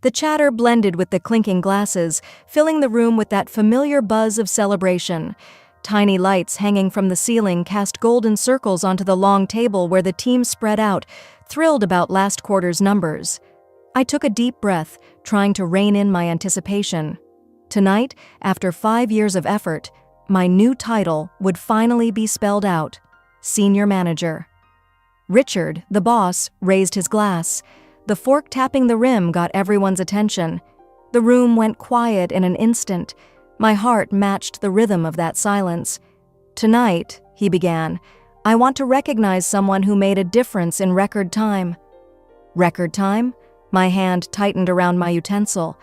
The chatter blended with the clinking glasses, filling the room with that familiar buzz of celebration. Tiny lights hanging from the ceiling cast golden circles onto the long table where the team spread out, thrilled about last quarter's numbers. I took a deep breath, trying to rein in my anticipation. Tonight, after 5 years of effort, my new title would finally be spelled out: Senior Manager. Richard, the boss, raised his glass. The fork tapping the rim got everyone's attention. The room went quiet in an instant. My heart matched the rhythm of that silence. "Tonight," he began, "I want to recognize someone who made a difference in record time." Record time? My hand tightened around my utensil.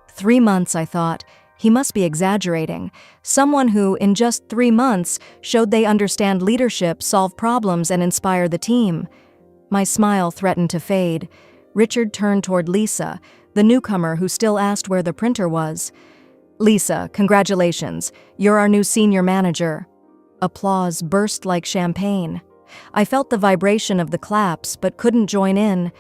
3 months, I thought. He must be exaggerating. Someone who, in just 3 months, showed they understand leadership, solve problems, and inspire the team. My smile threatened to fade. Richard turned toward Lisa, the newcomer who still asked where the printer was. "Lisa, congratulations. You're our new senior manager." Applause burst like champagne. I felt the vibration of the claps, but couldn't join in.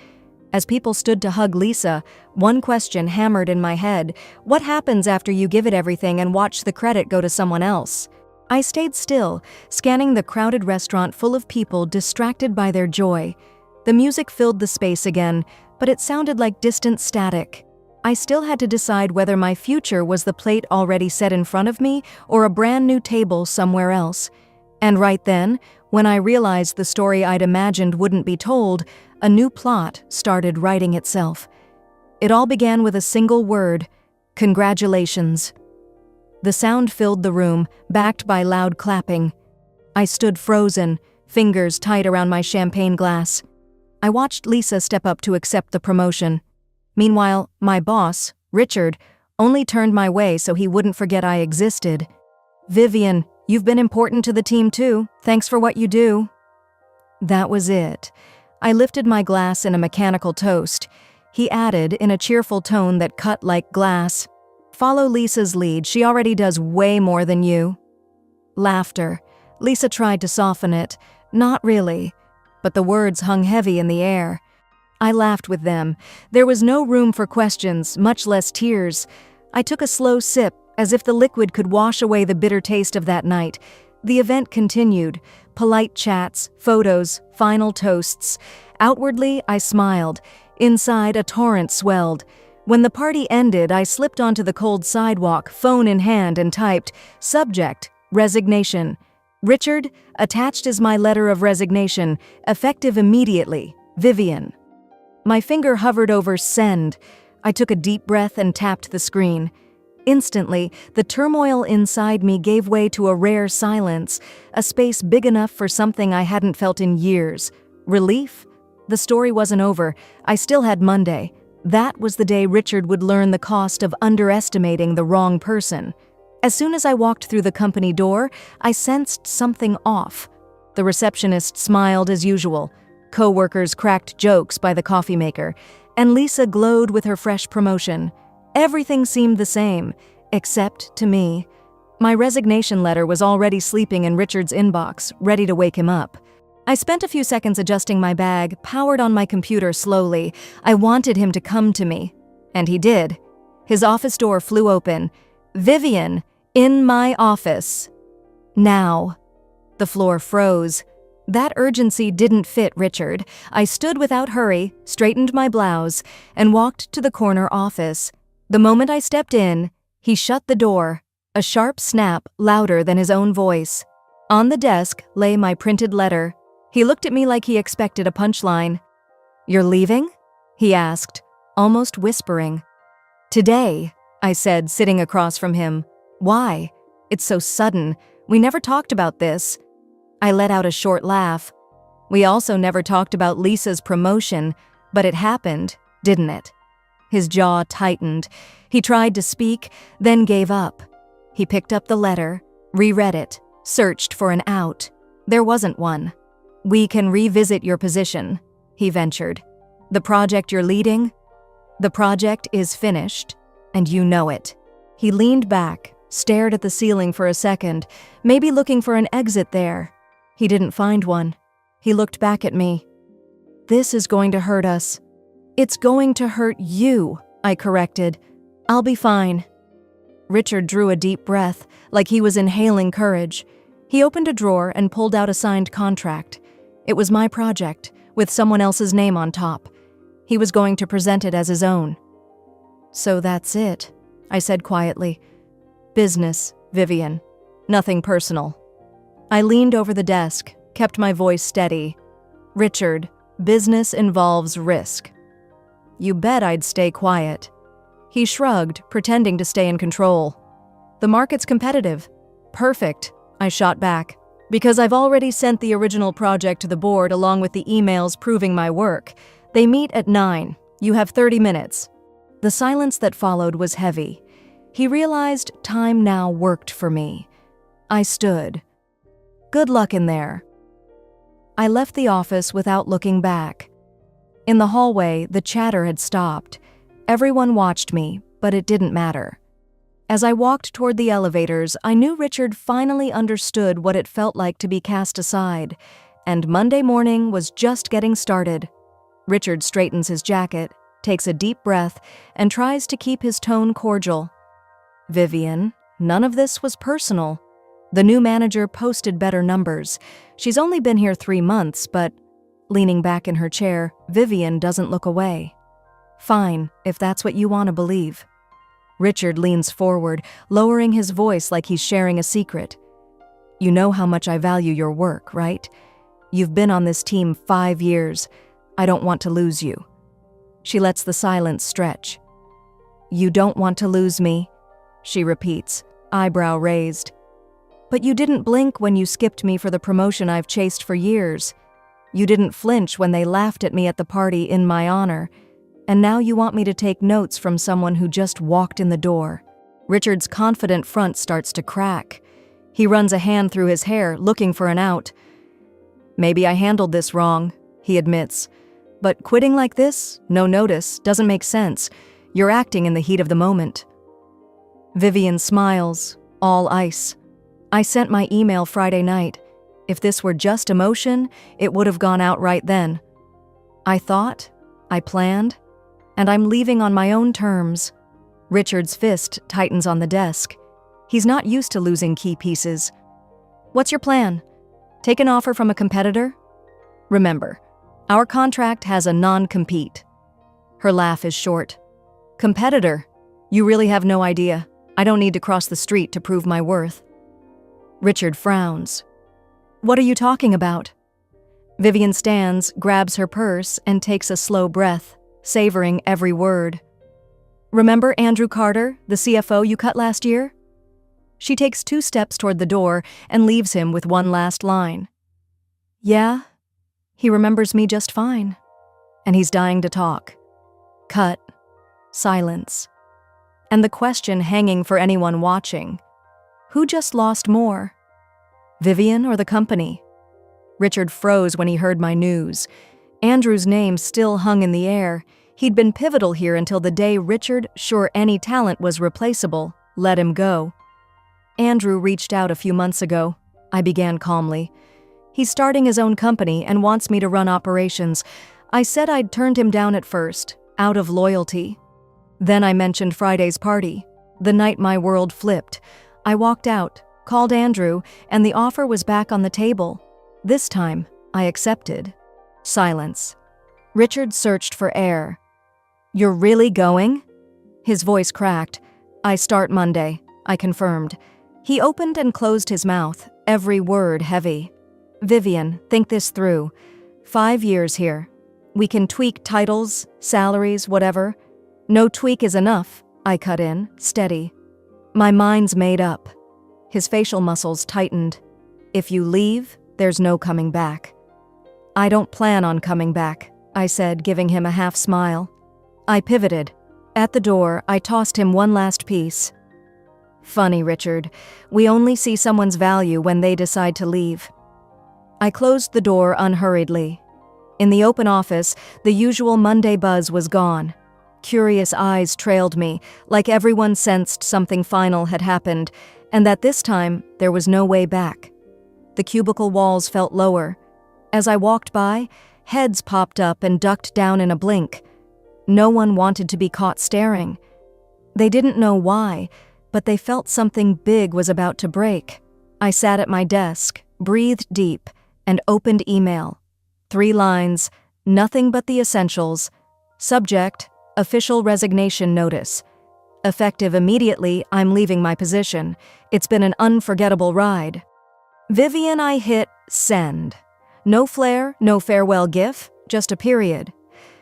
As people stood to hug Lisa, one question hammered in my head: what happens after you give it everything and watch the credit go to someone else? I stayed still, scanning the crowded restaurant full of people distracted by their joy. The music filled the space again, but it sounded like distant static. I still had to decide whether my future was the plate already set in front of me or a brand new table somewhere else. And right then, when I realized the story I'd imagined wouldn't be told, a new plot started writing itself. It all began with a single word: congratulations. The sound filled the room, backed by loud clapping. I stood frozen, fingers tight around my champagne glass. I watched Lisa step up to accept the promotion. Meanwhile, my boss, Richard, only turned my way so he wouldn't forget I existed. "Vivian, you've been important to the team too. Thanks for what you do." That was it. I lifted my glass in a mechanical toast. He added, in a cheerful tone that cut like glass, "Follow Lisa's lead. She already does way more than you." Laughter. Lisa tried to soften it. Not really. But the words hung heavy in the air. I laughed with them. There was no room for questions, much less tears. I took a slow sip, as if the liquid could wash away the bitter taste of that night. The event continued. Polite chats, photos, final toasts. Outwardly, I smiled. Inside, a torrent swelled. When the party ended, I slipped onto the cold sidewalk, phone in hand, and typed, "Subject, resignation. Richard, attached is my letter of resignation, effective immediately. Vivian." My finger hovered over send. I took a deep breath and tapped the screen. Instantly, the turmoil inside me gave way to a rare silence, a space big enough for something I hadn't felt in years. Relief? The story wasn't over. I still had Monday. That was the day Richard would learn the cost of underestimating the wrong person. As soon as I walked through the company door, I sensed something off. The receptionist smiled as usual. Co-workers cracked jokes by the coffee maker, and Lisa glowed with her fresh promotion. Everything seemed the same, except to me. My resignation letter was already sleeping in Richard's inbox, ready to wake him up. I spent a few seconds adjusting my bag, powered on my computer slowly. I wanted him to come to me. And he did. His office door flew open. "Vivian, in my office. Now." The floor froze. That urgency didn't fit Richard. I stood without hurry, straightened my blouse, and walked to the corner office. The moment I stepped in, he shut the door, a sharp snap louder than his own voice. On the desk lay my printed letter. He looked at me like he expected a punchline. "You're leaving?" he asked, almost whispering. "Today," I said, sitting across from him. "Why? It's so sudden. We never talked about this." I let out a short laugh. We also never talked about Lisa's promotion, but it happened, didn't it? His jaw tightened. He tried to speak, then gave up. He picked up the letter, reread it, searched for an out. There wasn't one. "We can revisit your position," he ventured. "The project you're leading? The project is finished, and you know it." He leaned back, stared at the ceiling for a second, maybe looking for an exit there. He didn't find one. He looked back at me. "This is going to hurt us. It's going to hurt you," I corrected. I'll be fine. Richard drew a deep breath, like he was inhaling courage. He opened a drawer and pulled out a signed contract. It was my project, with someone else's name on top. He was going to present it as his own. So that's it, I said quietly. Business, Vivian. Nothing personal. I leaned over the desk, kept my voice steady. Richard, business involves risk. You bet I'd stay quiet. He shrugged, pretending to stay in control. The market's competitive. Perfect, I shot back. Because I've already sent the original project to the board along with the emails proving my work. They meet at 9. You have 30 minutes. The silence that followed was heavy. He realized time now worked for me. I stood. Good luck in there. I left the office without looking back. In the hallway, the chatter had stopped. Everyone watched me, but it didn't matter. As I walked toward the elevators, I knew Richard finally understood what it felt like to be cast aside, and Monday morning was just getting started. Richard straightens his jacket, takes a deep breath, and tries to keep his tone cordial. Vivian, none of this was personal. The new manager posted better numbers. She's only been here 3 months, but, leaning back in her chair, Vivian doesn't look away. Fine, if that's what you want to believe. Richard leans forward, lowering his voice like he's sharing a secret. You know how much I value your work, right? You've been on this team 5 years. I don't want to lose you. She lets the silence stretch. You don't want to lose me, she repeats, eyebrow raised. But you didn't blink when you skipped me for the promotion I've chased for years. You didn't flinch when they laughed at me at the party in my honor. And now you want me to take notes from someone who just walked in the door. Richard's confident front starts to crack. He runs a hand through his hair, looking for an out. Maybe I handled this wrong, he admits. But quitting like this, no notice, doesn't make sense. You're acting in the heat of the moment. Vivian smiles, all ice. I sent my email Friday night. If this were just emotion, it would have gone out right then. I thought, I planned, and I'm leaving on my own terms. Richard's fist tightens on the desk. He's not used to losing key pieces. What's your plan? Take an offer from a competitor? Remember, our contract has a non-compete. Her laugh is short. Competitor? You really have no idea. I don't need to cross the street to prove my worth. Richard frowns. What are you talking about? Vivian stands, grabs her purse, and takes a slow breath, savoring every word. Remember Andrew Carter, the CFO you cut last year? She takes 2 steps toward the door and leaves him with one last line. Yeah, he remembers me just fine. And he's dying to talk. Cut. Silence. And the question hanging for anyone watching. Who just lost more? Vivian or the company? Richard froze when he heard my news. Andrew's name still hung in the air. He'd been pivotal here until the day Richard, sure any talent was replaceable, let him go. Andrew reached out a few months ago. I began calmly. He's starting his own company and wants me to run operations. I said I'd turned him down at first, out of loyalty. Then I mentioned Friday's party. The night my world flipped. I walked out, called Andrew, and the offer was back on the table. This time, I accepted. Silence. Richard searched for air. You're really going? His voice cracked. I start Monday, I confirmed. He opened and closed his mouth, every word heavy. Vivian, think this through. 5 years here. We can tweak titles, salaries, whatever. No tweak is enough, I cut in, steady. My mind's made up. His facial muscles tightened. If you leave, there's no coming back. I don't plan on coming back, I said, giving him a half smile. I pivoted. At the door, I tossed him one last piece. Funny, Richard. We only see someone's value when they decide to leave. I closed the door unhurriedly. In the open office, the usual Monday buzz was gone. Curious eyes trailed me, like everyone sensed something final had happened, and that this time there was no way back. The cubicle walls felt lower. As I walked by, heads popped up and ducked down in a blink. No one wanted to be caught staring. They didn't know why, but they felt something big was about to break. I sat at my desk, breathed deep, and opened email. 3 lines, nothing but the essentials. Subject, official resignation notice. Effective immediately, I'm leaving my position. It's been an unforgettable ride. Vivian, I hit send. No flair, no farewell gif, just a period.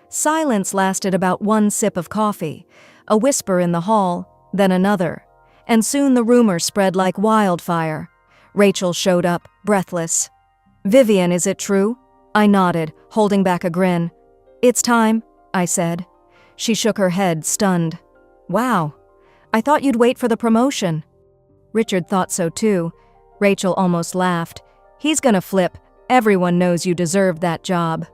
Silence lasted about 1 sip of coffee, a whisper in the hall, then another, and soon the rumor spread like wildfire. Rachel showed up, breathless. Vivian, is it true? I nodded, holding back a grin. It's time, I said. She shook her head, stunned. Wow, I thought you'd wait for the promotion. Richard thought so too. Rachel almost laughed. He's gonna flip. Everyone knows you deserved that job.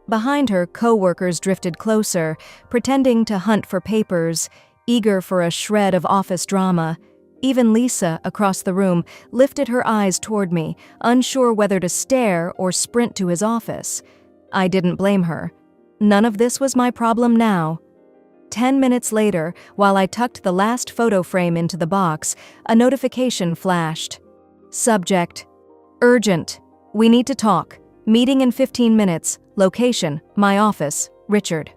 Behind her, co-workers drifted closer, pretending to hunt for papers, eager for a shred of office drama. Even Lisa, across the room, lifted her eyes toward me, unsure whether to stare or sprint to his office. I didn't blame her. None of this was my problem now. 10 minutes later, while I tucked the last photo frame into the box, a notification flashed. Subject: urgent. We need to talk. Meeting in 15 minutes. Location: my office. Richard.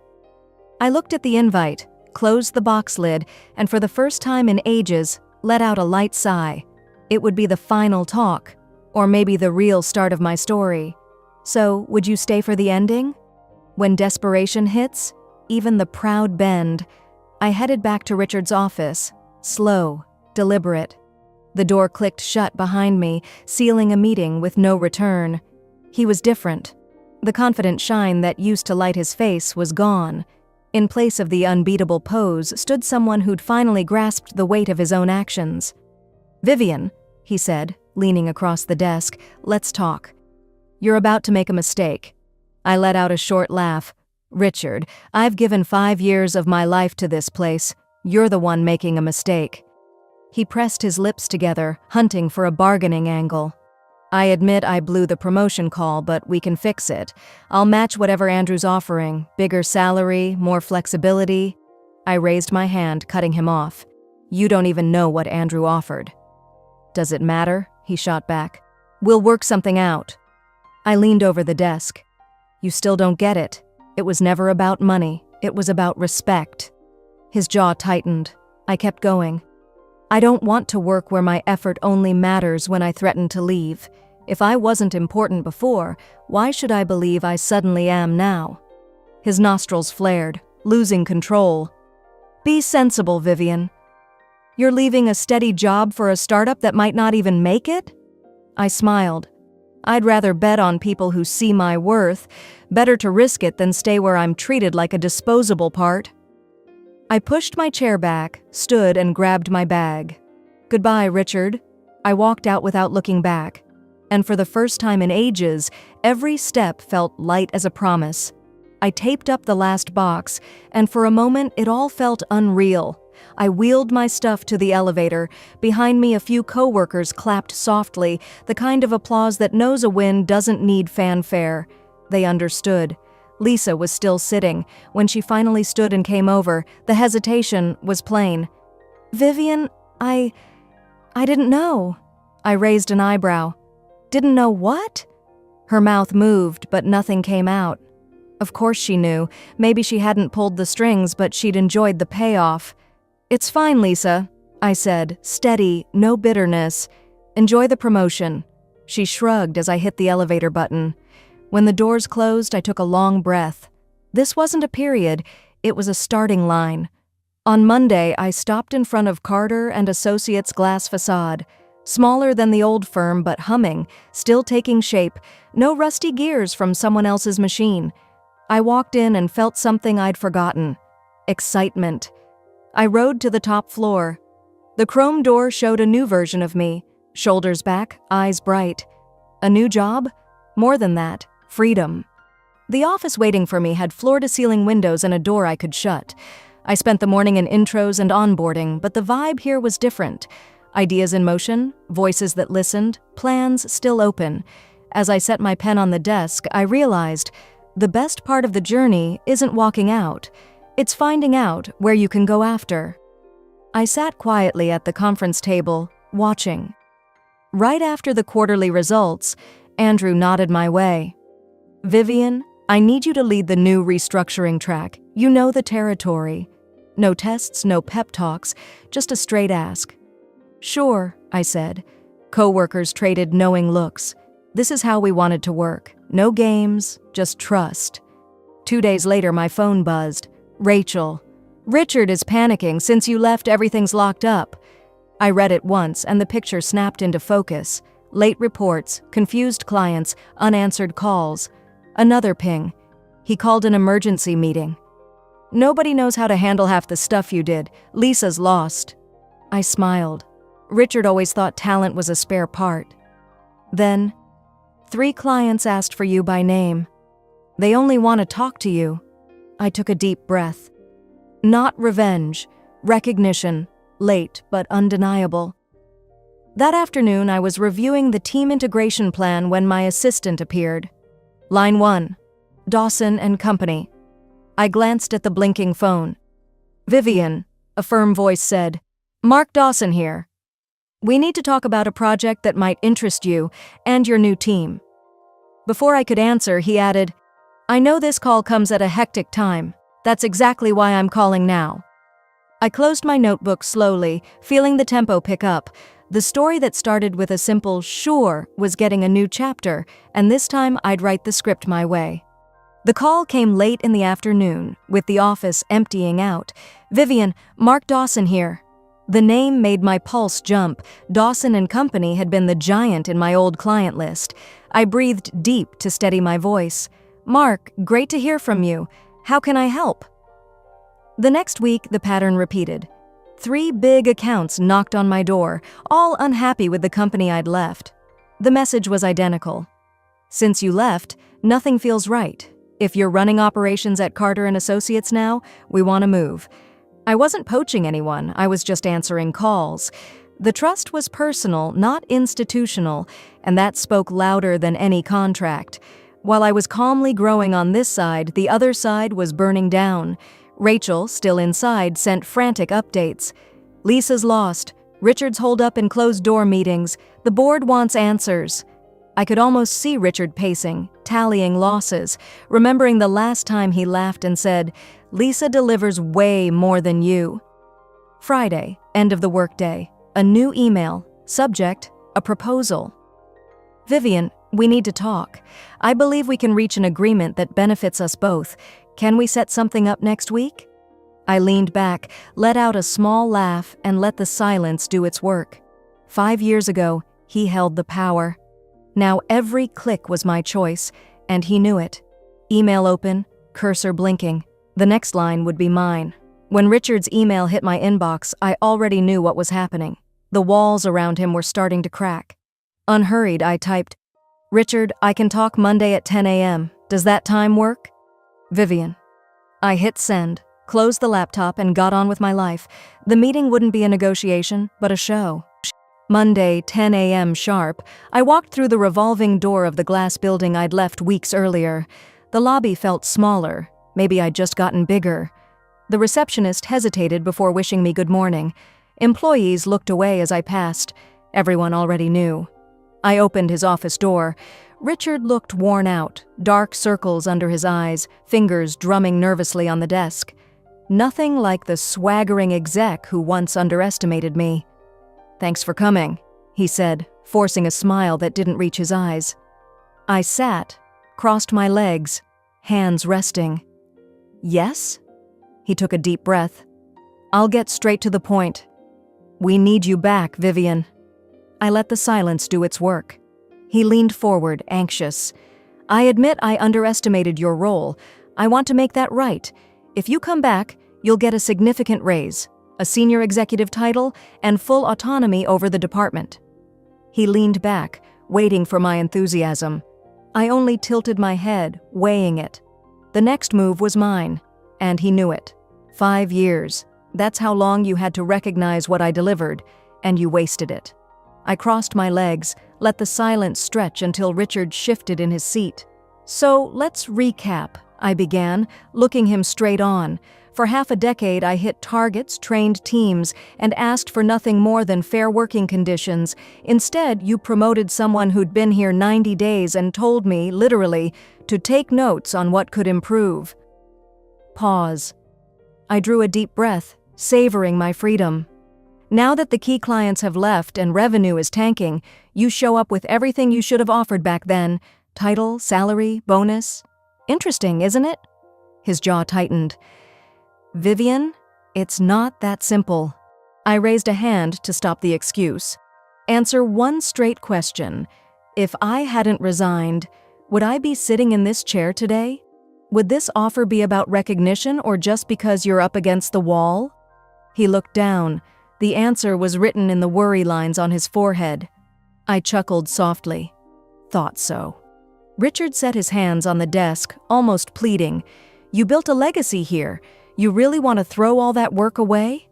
I looked at the invite, closed the box lid, and for the first time in ages, let out a light sigh. It would be the final talk, or maybe the real start of my story. So, would you stay for the ending? When desperation hits, even the proud bend, I headed back to Richard's office, slow, deliberate. The door clicked shut behind me, sealing a meeting with no return. He was different. The confident shine that used to light his face was gone. In place of the unbeatable pose stood someone who'd finally grasped the weight of his own actions. Vivian, he said, leaning across the desk, let's talk. You're about to make a mistake. I let out a short laugh. Richard, I've given 5 years of my life to this place. You're the one making a mistake. He pressed his lips together, hunting for a bargaining angle. I admit I blew the promotion call, but we can fix it. I'll match whatever Andrew's offering. Bigger salary, more flexibility. I raised my hand, cutting him off. You don't even know what Andrew offered. Does it matter? He shot back. We'll work something out. I leaned over the desk. You still don't get it. It was never about money. It was about respect. His jaw tightened. I kept going. I don't want to work where my effort only matters when I threaten to leave. If I wasn't important before, why should I believe I suddenly am now? His nostrils flared, losing control. Be sensible, Vivian. You're leaving a steady job for a startup that might not even make it? I smiled. I'd rather bet on people who see my worth. Better to risk it than stay where I'm treated like a disposable part. I pushed my chair back, stood, and grabbed my bag. Goodbye, Richard. I walked out without looking back. And for the first time in ages, every step felt light as a promise. I taped up the last box, and for a moment it all felt unreal. I wheeled my stuff to the elevator. Behind me, a few coworkers clapped softly, the kind of applause that knows a win doesn't need fanfare. They understood. Lisa was still sitting. When she finally stood and came over, the hesitation was plain. Vivian, I didn't know. I raised an eyebrow. Didn't know what? Her mouth moved, but nothing came out. Of course she knew. Maybe she hadn't pulled the strings, but she'd enjoyed the payoff. It's fine, Lisa, I said, steady, no bitterness. Enjoy the promotion. She shrugged as I hit the elevator button. When the doors closed, I took a long breath. This wasn't a period, it was a starting line. On Monday, I stopped in front of Carter and Associates glass facade. Smaller than the old firm, but humming, still taking shape, no rusty gears from someone else's machine. I walked in and felt something I'd forgotten. Excitement. I rode to the top floor. The chrome door showed a new version of me, shoulders back, eyes bright. A new job? More than that. Freedom. The office waiting for me had floor-to-ceiling windows and a door I could shut. I spent the morning in intros and onboarding, but the vibe here was different. Ideas in motion, voices that listened, plans still open. As I set my pen on the desk, I realized the best part of the journey isn't walking out. It's finding out where you can go after. I sat quietly at the conference table, watching. Right after the quarterly results, Andrew nodded my way. "Vivian, I need you to lead the new restructuring track. You know the territory. No tests, no pep talks, just a straight ask." "Sure," I said. Coworkers traded knowing looks. This is how we wanted to work. No games, just trust. 2 days later, my phone buzzed. "Rachel, Richard is panicking. Since you left, everything's locked up." I read it once, and the picture snapped into focus. Late reports, confused clients, unanswered calls. Another ping. He called an emergency meeting. "Nobody knows how to handle half the stuff you did. Lisa's lost." I smiled. Richard always thought talent was a spare part. Then, 3 clients asked for you by name. They only want to talk to you. I took a deep breath. Not revenge, recognition, late but undeniable. That afternoon, I was reviewing the team integration plan when my assistant appeared. Line 1, Dawson and Company. I glanced at the blinking phone. "Vivian," a firm voice said, "Mark Dawson here. We need to talk about a project that might interest you and your new team." Before I could answer, he added, "I know this call comes at a hectic time. That's exactly why I'm calling now." I closed my notebook slowly, feeling the tempo pick up. The story that started with a simple "sure" was getting a new chapter, and this time I'd write the script my way. The call came late in the afternoon, with the office emptying out. "Vivian, Mark Dawson here." The name made my pulse jump. Dawson and Company had been the giant in my old client list. I breathed deep to steady my voice. "Mark, great to hear from you. How can I help?" The next week, the pattern repeated. 3 big accounts knocked on my door, all unhappy with the company I'd left. The message was identical. "Since you left, nothing feels right. If you're running operations at Carter & Associates now, we want to move." I wasn't poaching anyone, I was just answering calls. The trust was personal, not institutional, and that spoke louder than any contract. While I was calmly growing on this side, the other side was burning down. Rachel, still inside, sent frantic updates. "Lisa's lost. Richard's holed up in closed-door meetings. The board wants answers." I could almost see Richard pacing, tallying losses, remembering the last time he laughed and said, "Lisa delivers way more than you." Friday, end of the workday. A new email. Subject, a proposal. "Vivian, we need to talk. I believe we can reach an agreement that benefits us both. Can we set something up next week?" I leaned back, let out a small laugh, and let the silence do its work. 5 years ago, he held the power. Now every click was my choice, and he knew it. Email open, cursor blinking. The next line would be mine. When Richard's email hit my inbox, I already knew what was happening. The walls around him were starting to crack. Unhurried, I typed, "Richard, I can talk Monday at 10 a.m. Does that time work?" "Vivian." I hit send, closed the laptop, and got on with my life. The meeting wouldn't be a negotiation, but a show. Monday, 10 a.m. sharp, I walked through the revolving door of the glass building I'd left weeks earlier. The lobby felt smaller. Maybe I'd just gotten bigger. The receptionist hesitated before wishing me good morning. Employees looked away as I passed. Everyone already knew. I opened his office door. Richard looked worn out, dark circles under his eyes, fingers drumming nervously on the desk. Nothing like the swaggering exec who once underestimated me. "Thanks for coming," he said, forcing a smile that didn't reach his eyes. I sat, crossed my legs, hands resting. "Yes?" He took a deep breath. "I'll get straight to the point. We need you back, Vivian." I let the silence do its work. He leaned forward, anxious. "I admit I underestimated your role. I want to make that right. If you come back, you'll get a significant raise, a senior executive title, and full autonomy over the department." He leaned back, waiting for my enthusiasm. I only tilted my head, weighing it. The next move was mine, and he knew it. 5 years. That's how long you had to recognize what I delivered, and you wasted it. I crossed my legs, let the silence stretch until Richard shifted in his seat. "So let's recap," I began, looking him straight on. For half a decade, I hit targets, trained teams, and asked for nothing more than fair working conditions. Instead, you promoted someone who'd been here 90 days and told me, literally, to take notes on what could improve. Pause. I drew a deep breath, savoring my freedom. Now that the key clients have left and revenue is tanking, you show up with everything you should have offered back then: title, salary, bonus. Interesting, isn't it? His jaw tightened. Vivian, it's not that simple. I raised a hand to stop the excuse. Answer one straight question. If I hadn't resigned, would I be sitting in this chair today? Would this offer be about recognition or just because you're up against the wall? He looked down. The answer was written in the worry lines on his forehead. I chuckled softly. Thought so. Richard set his hands on the desk, almost pleading. You built a legacy here. You really want to throw all that work away?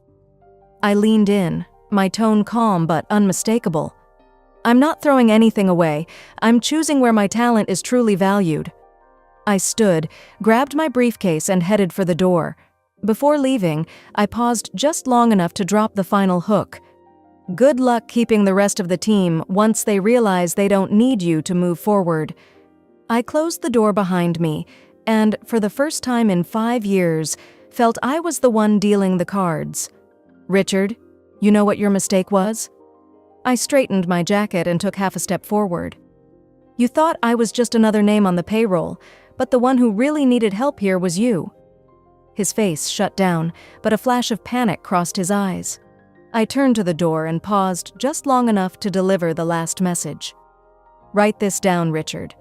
I leaned in, my tone calm but unmistakable. I'm not throwing anything away. I'm choosing where my talent is truly valued. I stood, grabbed my briefcase and headed for the door. Before leaving, I paused just long enough to drop the final hook. Good luck keeping the rest of the team once they realize they don't need you to move forward. I closed the door behind me, and for the first time in 5 years, felt I was the one dealing the cards. Richard, you know what your mistake was? I straightened my jacket and took half a step forward. You thought I was just another name on the payroll, but the one who really needed help here was you. His face shut down, but a flash of panic crossed his eyes. I turned to the door and paused just long enough to deliver the last message. Write this down, Richard.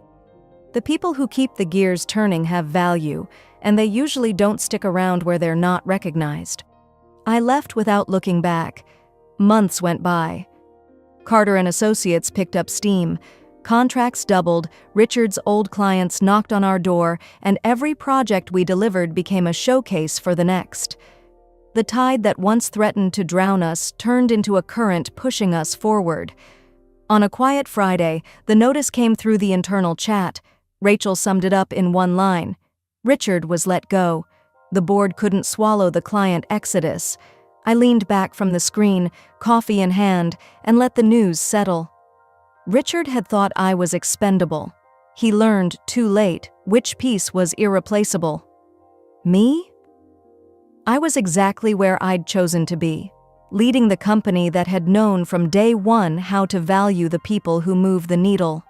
The people who keep the gears turning have value, and they usually don't stick around where they're not recognized. I left without looking back. Months went by. Carter and Associates picked up steam. Contracts doubled, Richard's old clients knocked on our door, and every project we delivered became a showcase for the next. The tide that once threatened to drown us turned into a current pushing us forward. On a quiet Friday, the notice came through the internal chat. Rachel summed it up in one line. Richard was let go. The board couldn't swallow the client exodus. I leaned back from the screen, coffee in hand, and let the news settle. Richard had thought I was expendable. He learned, too late, which piece was irreplaceable. Me? I was exactly where I'd chosen to be, leading the company that had known from day one how to value the people who move the needle.